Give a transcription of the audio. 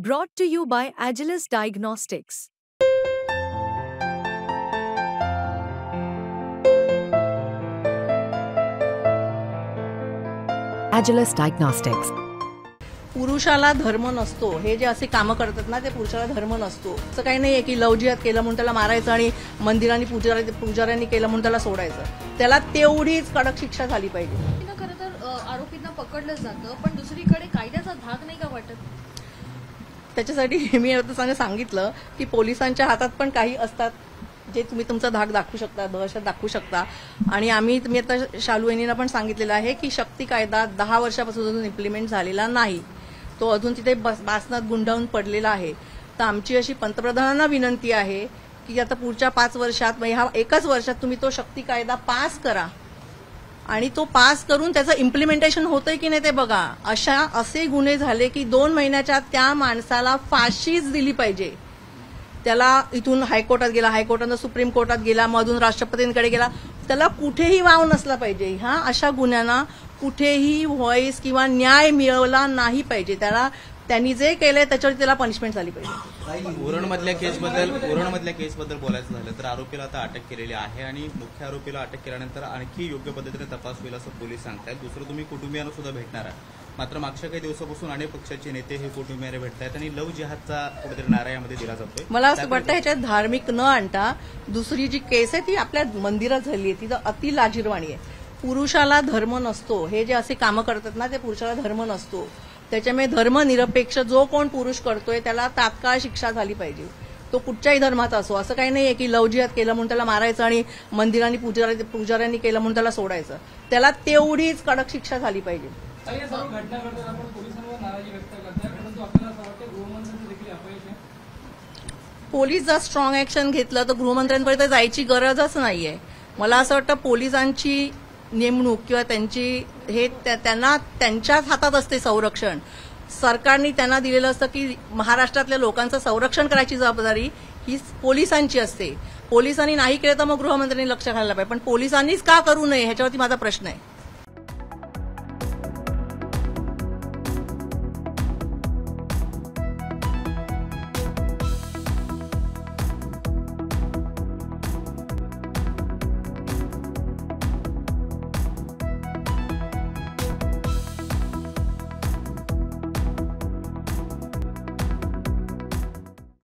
Brought to you by Agilus Diagnostics. Agilus Diagnostics. पुरुषाला धर्म नसतो, हे जे असे कामं करतात ना ते पुरुषाला धर्म नसतो. असं काही नाहीये की लव जिहाद केलं म्हणून त्याला मारायचं आणि मंदिरांनी पुजाऱ्यांनी केलं म्हणून त्याला सोडायचं. त्याला तेवढीच कडक शिक्षा झाली पाहिजे. खरं तर आरोपींना पकडलं जातं, पण दुसरीकडे कायद्याचा धाक नाही का वाटत? त्याच्यासाठी मी आता सांगितलं की पोलिसांच्या हातात पण काही असतात जे तुम्ही तुमचा धाक दाखवू शकता, दहशत दाखवू शकता. आणि तुम्ही आता शालू यांनीना पण सांगितलेलं आहे की शक्ती कायदा 10 वर्षापासून अजून इम्प्लिमेंट झालेला नाही, तो अजून तिथे बासनात गुंडाळून पडलेला आहे. तर आमची अशी पंतप्रधानांना विनंती आहे की आता पुढच्या 5 वर्षात ह्या एकाच वर्षात तुम्ही तो शक्ती कायदा पास करा आणि तो पास करून त्याचं इम्प्लिमेंटेशन होतंय की नाही ते बघा. असे गुन्हे झाले की 2 महिन्याच्या त्या माणसाला फाशीच दिली पाहिजे. त्याला इथून हायकोर्टात गेला, हायकोर्टानं सुप्रीम कोर्टात गेला, मधून राष्ट्रपतींकडे गेला, त्याला कुठेही वाव नसला पाहिजे. अशा गुन्ह्यांना कुठेही व्हॉइस किंवा न्याय मिळवला नाही पाहिजे. त्यांनी जे केलंय त्याच्यावर त्याला पनिशमेंट झाली पाहिजे. उरणमधल्या केसबद्दल बोलायचं झालं तर आरोपीला आता अटक केलेली आहे आणि मुख्य आरोपीला अटक केल्यानंतर आणखी योग्य पद्धतीने तपास होईल असं पोलीस सांगतायत. दुसरं तुम्ही कुटुंबियांना सुद्धा भेटणार आहे. मात्र मागच्या काही दिवसापासून अनेक पक्षाचे नेते हे कुटुंबियांना भेटतायत आणि लव जिहादचा कुठेतरी नारा यामध्ये दिला जातोय. मला असं वाटतं ह्याच्यात धार्मिक न आणता दुसरी जी केस आहे ती आपल्या मंदिरात झाली आहे, ती अति लाजिरवाणी आहे. पुरुषाला धर्म नसतो, हे जे असे कामं करतात ना ते पुरुषाला धर्म नसतो. त्याच्यामुळे धर्मनिरपेक्ष जो कोण पुरुष करतोय त्याला तात्काळ शिक्षा झाली पाहिजे, तो कुठच्याही धर्माचा असो. असं काही नाहीये की लव जिहाद केलं म्हणून त्याला मारायचं आणि मंदिरांनी पुजाऱ्यांनी केलं म्हणून त्याला सोडायचं. त्याला तेवढीच कडक शिक्षा झाली पाहिजे. पोलीस जर स्ट्रॉंग ऍक्शन घेतलं तर गृहमंत्र्यांपर्यंत जायची गरजच नाहीये. मला असं वाटतं पोलिसांची नेमणूक किंवा त्यांना त्यांच्याच हातात असते संरक्षण. सरकारने त्यांना दिलेलं असतं की महाराष्ट्रातल्या लोकांचं संरक्षण करायची जबाबदारी ही पोलिसांची असते. पोलिसांनी नाही केलं तर मग गृहमंत्र्यांनी लक्ष घालायला पाहिजे, पण पोलिसांनीच का करू नये ह्याच्यावरती माझा प्रश्न आहे.